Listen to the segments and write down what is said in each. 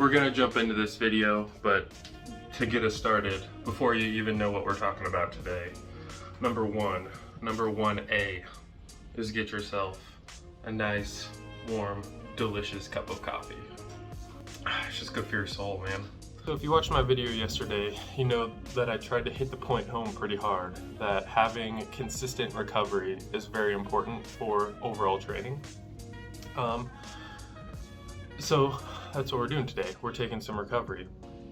we're gonna jump into this video, but to get us started, before you even know what we're talking about today, number 1A is get yourself a nice, warm, delicious cup of coffee. It's just good for your soul, man. So if you watched my video yesterday, you know that I tried to hit the point home pretty hard, that having consistent recovery is very important for overall training. So that's what we're doing today. We're taking some recovery.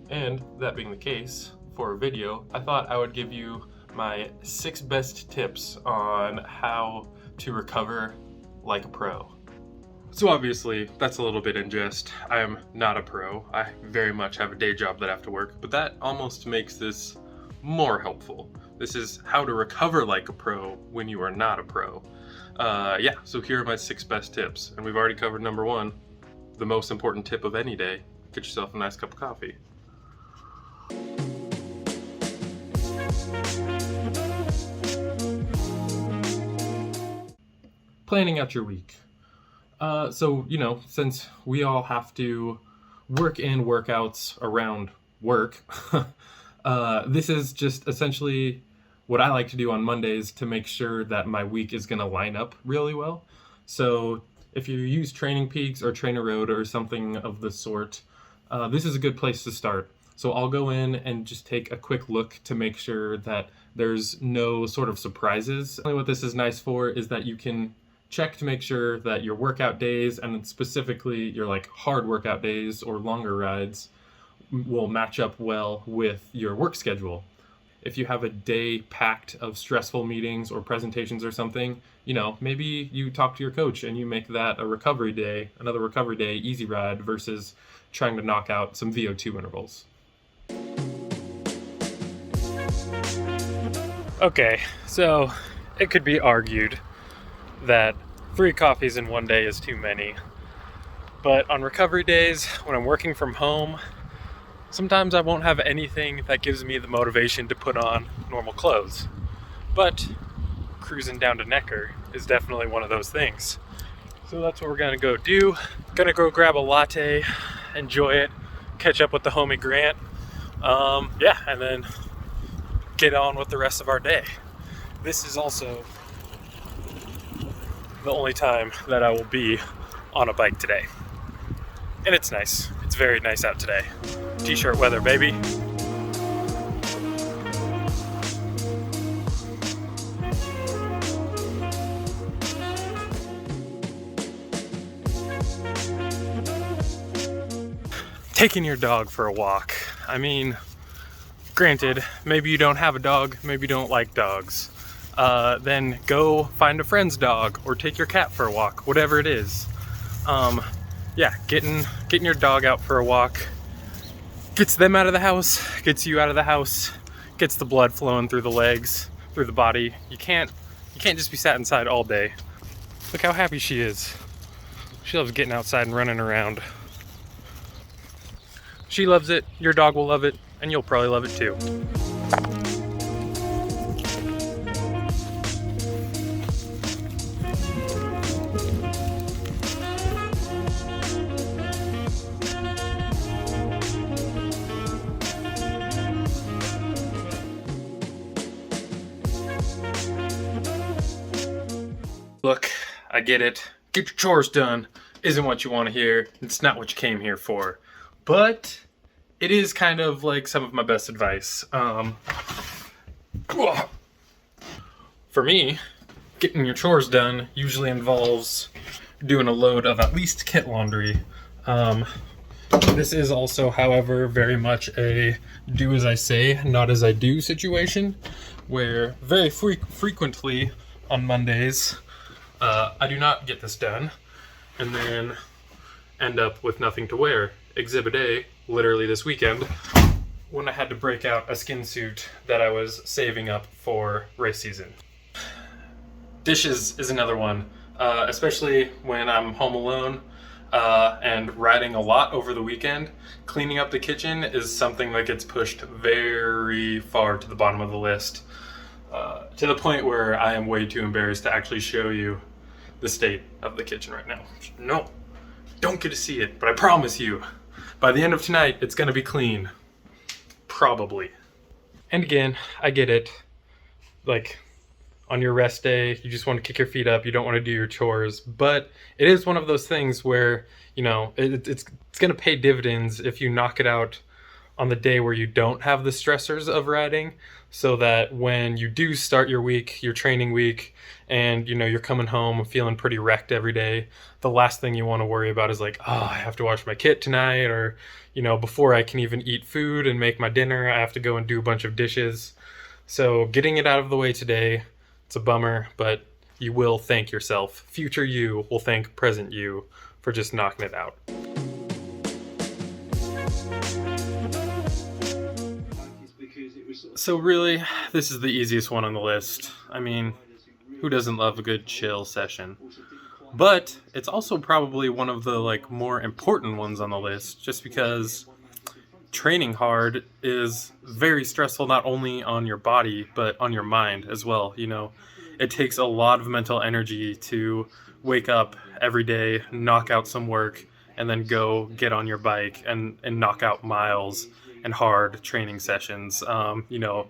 And that being the case, for a video, I thought I would give you my 6 best tips on how to recover like a pro. So obviously, that's a little bit in jest. I am not a pro. I very much have a day job that I have to work, but that almost makes this more helpful. This is how to recover like a pro when you are not a pro. So here are my 6 best tips. And we've already covered number 1, the most important tip of any day. Get yourself a nice cup of coffee. Planning out your week. Since we all have to work in workouts around work, this is just essentially what I like to do on Mondays to make sure that my week is going to line up really well. So if you use Training Peaks or Trainer Road or something of the sort, this is a good place to start. So I'll go in and just take a quick look to make sure that there's no sort of surprises. What this is nice for is that you can check to make sure that your workout days, and specifically your like hard workout days or longer rides, will match up well with your work schedule. If you have a day packed of stressful meetings or presentations or something, maybe you talk to your coach and you make that a recovery day, another recovery day, easy ride, versus trying to knock out some VO2 intervals. Okay, so it could be argued that 3 coffees in one day is too many. But on recovery days, when I'm working from home, sometimes I won't have anything that gives me the motivation to put on normal clothes. But cruising down to Necker is definitely one of those things. So that's what we're gonna go do. Gonna go grab a latte, enjoy it, catch up with the homie Grant, and then get on with the rest of our day. This is also the only time that I will be on a bike today. And it's nice. It's very nice out today. T-shirt weather, baby. Taking your dog for a walk. I mean, granted, maybe you don't have a dog, maybe you don't like dogs. Then go find a friend's dog or take your cat for a walk, whatever it is. Getting your dog out for a walk gets them out of the house, gets you out of the house, gets the blood flowing through the legs, through the body. You can't just be sat inside all day. Look how happy she is. She loves getting outside and running around. She loves it, your dog will love it, and you'll probably love it too. Look, I get it. Get your chores done isn't what you want to hear. It's not what you came here for. But it is kind of like some of my best advice. For me, getting your chores done usually involves doing a load of at least kit laundry. This is also, however, very much a do as I say, not as I do situation, where very frequently on Mondays, I do not get this done and then end up with nothing to wear. Exhibit A, literally this weekend, when I had to break out a skin suit that I was saving up for race season. Dishes is another one, especially when I'm home alone and riding a lot over the weekend. Cleaning up the kitchen is something that gets pushed very far to the bottom of the list, to the point where I am way too embarrassed to actually show you the state of the kitchen right now. No, don't get to see it, but I promise you, By the end of tonight, it's gonna be clean. Probably. And again, I get it. Like, on your rest day, you just want to kick your feet up, you don't want to do your chores. But it is one of those things where, you know, it's going to pay dividends if you knock it out on the day where you don't have the stressors of riding, so that when you do start your week, your training week, and, you know, you're coming home feeling pretty wrecked every day, the last thing you want to worry about is like, oh, I have to wash my kit tonight, or, you know, before I can even eat food and make my dinner, I have to go and do a bunch of dishes. So getting it out of the way today, it's a bummer, but you will thank yourself. Future you will thank present you for just knocking it out. So really, this is the easiest one on the list. I mean, who doesn't love a good chill session? But it's also probably one of the more important ones on the list, just because training hard is very stressful, not only on your body, but on your mind as well. You know, it takes a lot of mental energy to wake up every day, knock out some work, and then go get on your bike and knock out miles and hard training sessions, you know,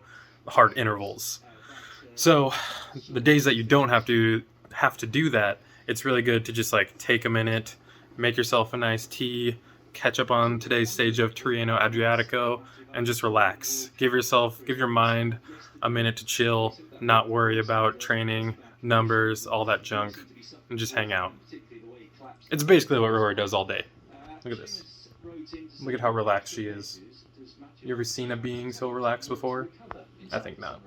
hard intervals. So the days that you don't have to do that, it's really good to just take a minute, make yourself a nice tea, catch up on today's stage of Tirreno Adriatico, and just relax. Give your mind a minute to chill, not worry about training, numbers, all that junk, and just hang out. It's basically what Rory does all day. Look at this. Look at how relaxed she is. You ever seen a being so relaxed before? I think not.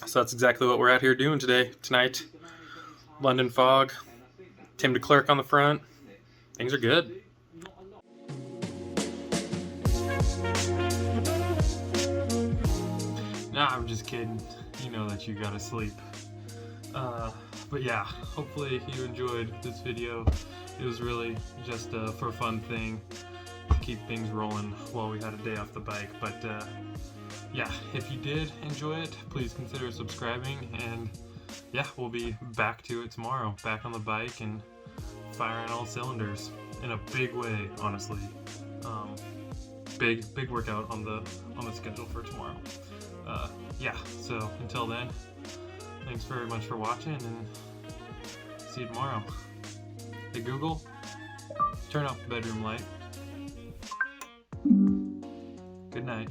So that's exactly what we're out here doing tonight. London Fog, Tim DeClercq on the front. Things are good. Nah, I'm just kidding. You know that you gotta sleep. But yeah, hopefully you enjoyed this video. It was really just for a fun thing to keep things rolling while we had a day off the bike. But yeah, if you did enjoy it, please consider subscribing, and yeah, we'll be back to it tomorrow, back on the bike and firing all cylinders in a big way, honestly. Big workout on the schedule for tomorrow. Yeah, so until then, thanks very much for watching, and see you tomorrow. Hey Google, turn off the bedroom light. Good night.